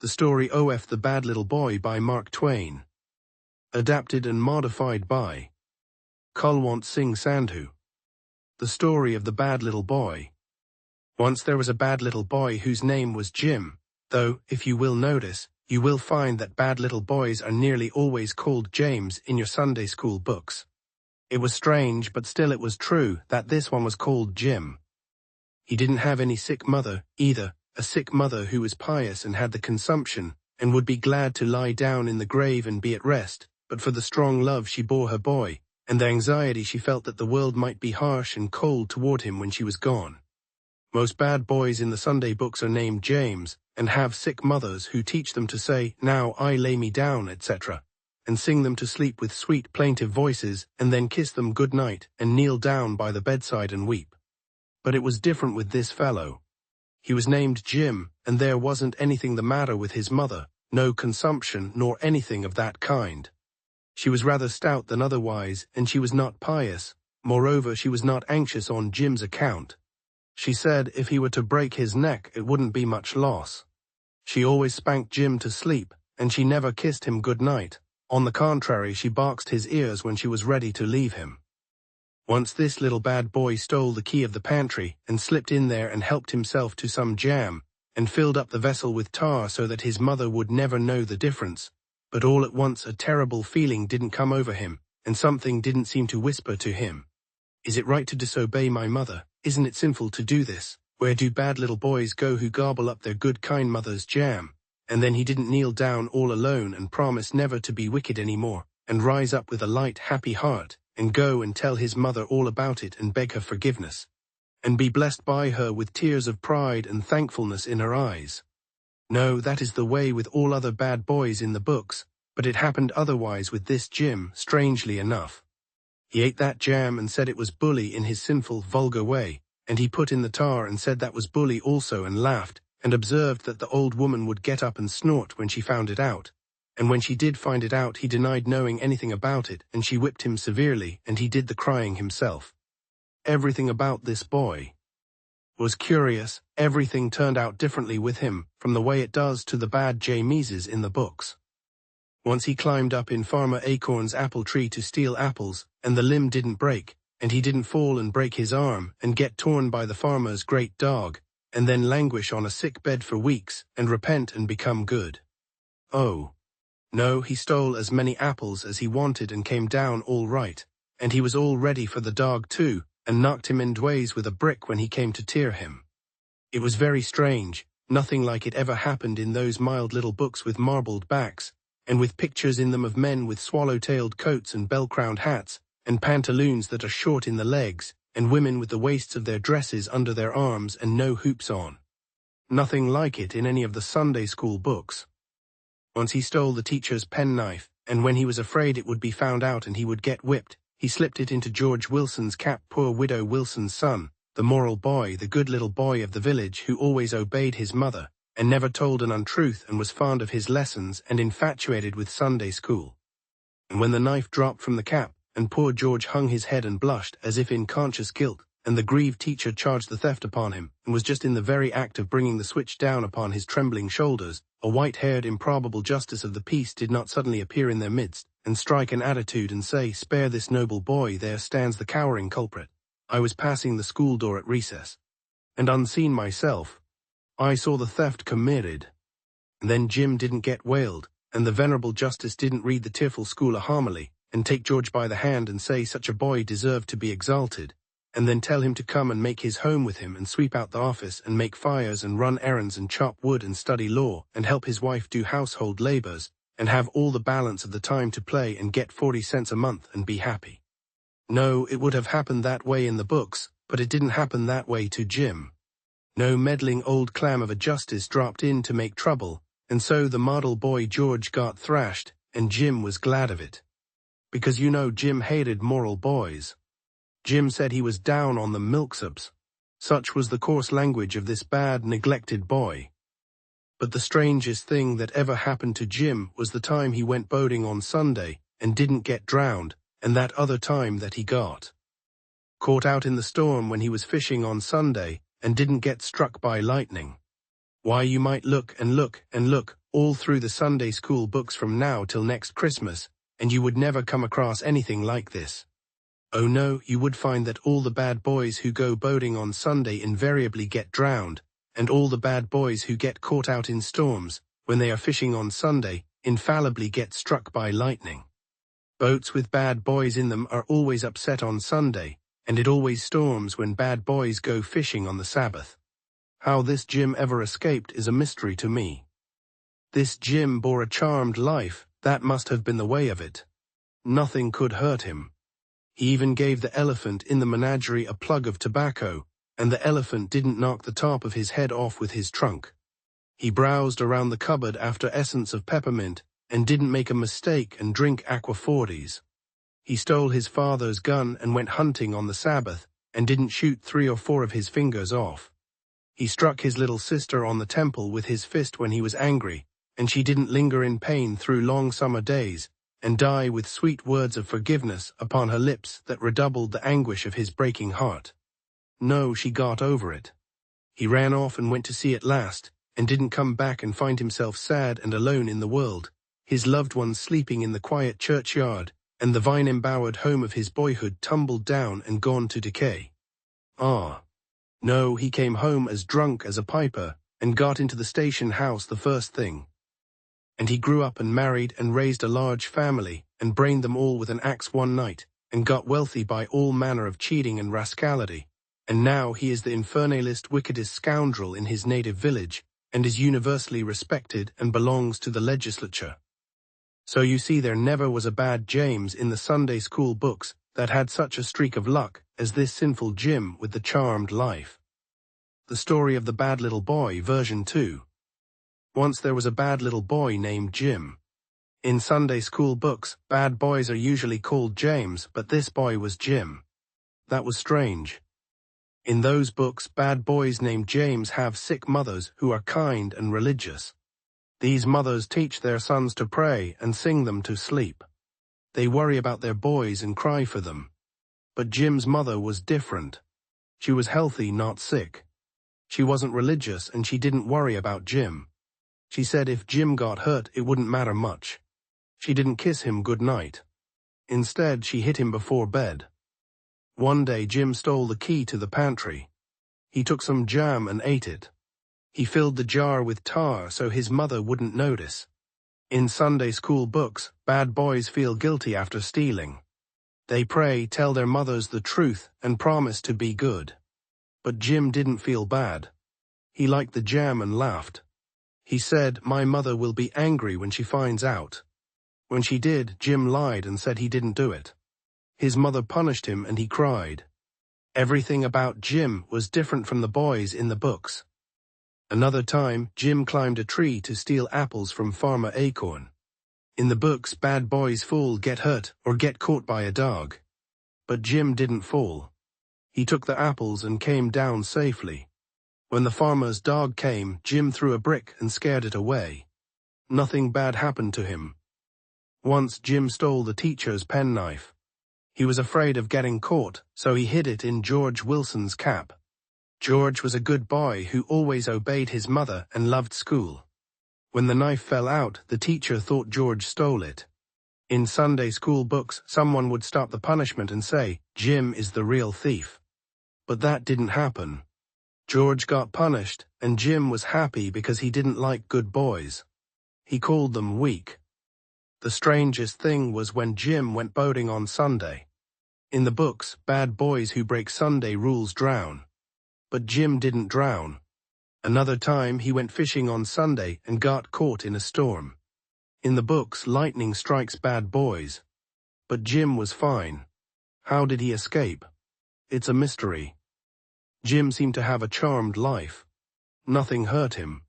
The story O.F. The Bad Little Boy by Mark Twain. Adapted and modified by Kulwant Singh Sandhu. The story of the bad little boy. Once there was a bad little boy whose name was Jim, though, if you will notice, you will find that bad little boys are nearly always called James in your Sunday school books. It was strange, but still it was true, that this one was called Jim. He didn't have any sick mother, either, a sick mother who was pious and had the consumption, and would be glad to lie down in the grave and be at rest, but for the strong love she bore her boy, and the anxiety she felt that the world might be harsh and cold toward him when she was gone. Most bad boys in the Sunday books are named James, and have sick mothers who teach them to say, "Now I lay me down," etc., and sing them to sleep with sweet plaintive voices, and then kiss them good night, and kneel down by the bedside and weep. But it was different with this fellow. He was named Jim, and there wasn't anything the matter with his mother, no consumption nor anything of that kind. She was rather stout than otherwise, and she was not pious. Moreover, she was not anxious on Jim's account. She said if he were to break his neck, it wouldn't be much loss. She always spanked Jim to sleep, and she never kissed him good night. On the contrary, she boxed his ears when she was ready to leave him. Once this little bad boy stole the key of the pantry, and slipped in there and helped himself to some jam, and filled up the vessel with tar so that his mother would never know the difference. But all at once a terrible feeling didn't come over him, and something didn't seem to whisper to him. "Is it right to disobey my mother? Isn't it sinful to do this? Where do bad little boys go who gobble up their good kind mother's jam?" And then he didn't kneel down all alone and promise never to be wicked any more, and rise up with a light, happy heart, and go and tell his mother all about it and beg her forgiveness, and be blessed by her with tears of pride and thankfulness in her eyes. No, that is the way with all other bad boys in the books, but it happened otherwise with this Jim, strangely enough. He ate that jam and said it was bully in his sinful, vulgar way, and he put in the tar and said that was bully also and laughed, and observed that the old woman would get up and snort when she found it out. And when she did find it out, he denied knowing anything about it, and she whipped him severely, and he did the crying himself. Everything about this boy was curious. Everything turned out differently with him, from the way it does to the bad Jameses in the books. Once he climbed up in Farmer Acorn's apple tree to steal apples, and the limb didn't break, and he didn't fall and break his arm, and get torn by the farmer's great dog, and then languish on a sick bed for weeks, and repent and become good. Oh. No, he stole as many apples as he wanted and came down all right, and he was all ready for the dog too, and knocked him endways with a brick when he came to tear him. It was very strange, nothing like it ever happened in those mild little books with marbled backs, and with pictures in them of men with swallow-tailed coats and bell-crowned hats, and pantaloons that are short in the legs, and women with the waists of their dresses under their arms and no hoops on. Nothing like it in any of the Sunday school books. Once he stole the teacher's penknife, and when he was afraid it would be found out and he would get whipped, he slipped it into George Wilson's cap, poor widow Wilson's son, the moral boy, the good little boy of the village who always obeyed his mother, and never told an untruth and was fond of his lessons and infatuated with Sunday school. And when the knife dropped from the cap, and poor George hung his head and blushed as if in conscious guilt, and the grieved teacher charged the theft upon him, and was just in the very act of bringing the switch down upon his trembling shoulders, a white-haired improbable justice of the peace did not suddenly appear in their midst, and strike an attitude and say, "Spare this noble boy, there stands the cowering culprit. I was passing the school door at recess, and unseen myself, I saw the theft committed." And then Jim didn't get whaled, and the venerable justice didn't read the tearful school a homily, and take George by the hand and say such a boy deserved to be exalted, and then tell him to come and make his home with him and sweep out the office and make fires and run errands and chop wood and study law and help his wife do household labors and have all the balance of the time to play and get 40 cents a month and be happy. No, it would have happened that way in the books, but it didn't happen that way to Jim. No meddling old clam of a justice dropped in to make trouble, and so the model boy George got thrashed, and Jim was glad of it. Because you know Jim hated moral boys. Jim said he was down on the milksops. Such was the coarse language of this bad, neglected boy. But the strangest thing that ever happened to Jim was the time he went boating on Sunday and didn't get drowned, and that other time that he got caught out in the storm when he was fishing on Sunday and didn't get struck by lightning. Why, you might look and look and look all through the Sunday school books from now till next Christmas, and you would never come across anything like this. Oh no, you would find that all the bad boys who go boating on Sunday invariably get drowned, and all the bad boys who get caught out in storms, when they are fishing on Sunday, infallibly get struck by lightning. Boats with bad boys in them are always upset on Sunday, and it always storms when bad boys go fishing on the Sabbath. How this Jim ever escaped is a mystery to me. This Jim bore a charmed life, that must have been the way of it. Nothing could hurt him. He even gave the elephant in the menagerie a plug of tobacco, and the elephant didn't knock the top of his head off with his trunk. He browsed around the cupboard after essence of peppermint, and didn't make a mistake and drink aquafortis. He stole his father's gun and went hunting on the Sabbath, and didn't shoot 3 or 4 of his fingers off. He struck his little sister on the temple with his fist when he was angry, and she didn't linger in pain through long summer days, and die with sweet words of forgiveness upon her lips that redoubled the anguish of his breaking heart. No, she got over it. He ran off and went to sea at last, and didn't come back and find himself sad and alone in the world, his loved ones sleeping in the quiet churchyard, and the vine-embowered home of his boyhood tumbled down and gone to decay. Ah! No, he came home as drunk as a piper, and got into the station house the first thing. And he grew up and married and raised a large family, and brained them all with an axe one night, and got wealthy by all manner of cheating and rascality, and now he is the infernalist wickedest scoundrel in his native village, and is universally respected and belongs to the legislature. So you see there never was a bad James in the Sunday school books that had such a streak of luck as this sinful Jim with the charmed life. The Story of the Bad Little Boy, version 2. Once there was a bad little boy named Jim. In Sunday school books, bad boys are usually called James, but this boy was Jim. That was strange. In those books, bad boys named James have sick mothers who are kind and religious. These mothers teach their sons to pray and sing them to sleep. They worry about their boys and cry for them. But Jim's mother was different. She was healthy, not sick. She wasn't religious and she didn't worry about Jim. She said if Jim got hurt, it wouldn't matter much. She didn't kiss him good night. Instead, she hit him before bed. One day, Jim stole the key to the pantry. He took some jam and ate it. He filled the jar with tar so his mother wouldn't notice. In Sunday school books, bad boys feel guilty after stealing. They pray, tell their mothers the truth, and promise to be good. But Jim didn't feel bad. He liked the jam and laughed. He said, "My mother will be angry when she finds out." When she did, Jim lied and said he didn't do it. His mother punished him and he cried. Everything about Jim was different from the boys in the books. Another time, Jim climbed a tree to steal apples from Farmer Acorn. In the books, bad boys fall, get hurt, or get caught by a dog. But Jim didn't fall. He took the apples and came down safely. When the farmer's dog came, Jim threw a brick and scared it away. Nothing bad happened to him. Once Jim stole the teacher's penknife. He was afraid of getting caught, so he hid it in George Wilson's cap. George was a good boy who always obeyed his mother and loved school. When the knife fell out, the teacher thought George stole it. In Sunday school books, someone would stop the punishment and say, "Jim is the real thief." But that didn't happen. George got punished, and Jim was happy because he didn't like good boys. He called them weak. The strangest thing was when Jim went boating on Sunday. In the books, bad boys who break Sunday rules drown. But Jim didn't drown. Another time he went fishing on Sunday and got caught in a storm. In the books, lightning strikes bad boys. But Jim was fine. How did he escape? It's a mystery. Jim seemed to have a charmed life. Nothing hurt him.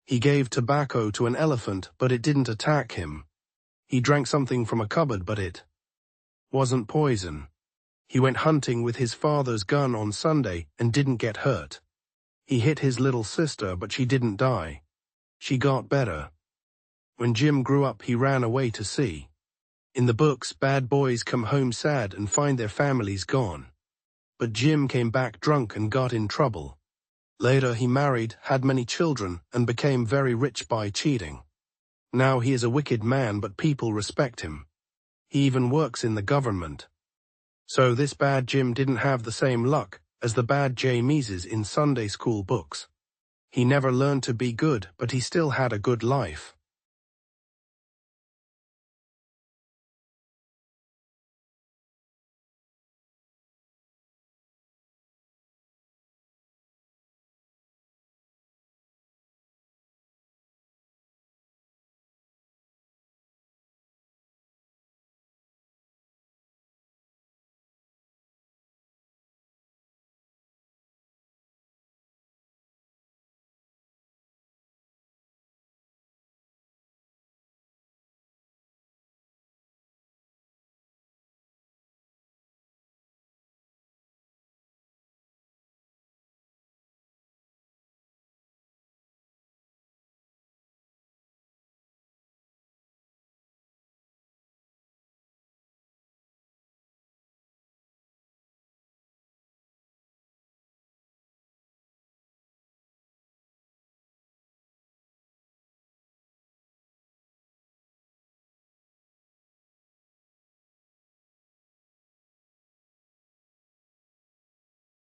He gave tobacco to an elephant, but it didn't attack him. He drank something from a cupboard, but it wasn't poison. He went hunting with his father's gun on Sunday and didn't get hurt. He hit his little sister, but she didn't die. She got better. When Jim grew up, he ran away to sea. In the books, bad boys come home sad and find their families gone. But Jim came back drunk and got in trouble. Later he married, had many children, and became very rich by cheating. Now he is a wicked man, but people respect him. He even works in the government. So this bad Jim didn't have the same luck as the bad Jameses in Sunday school books. He never learned to be good, but he still had a good life.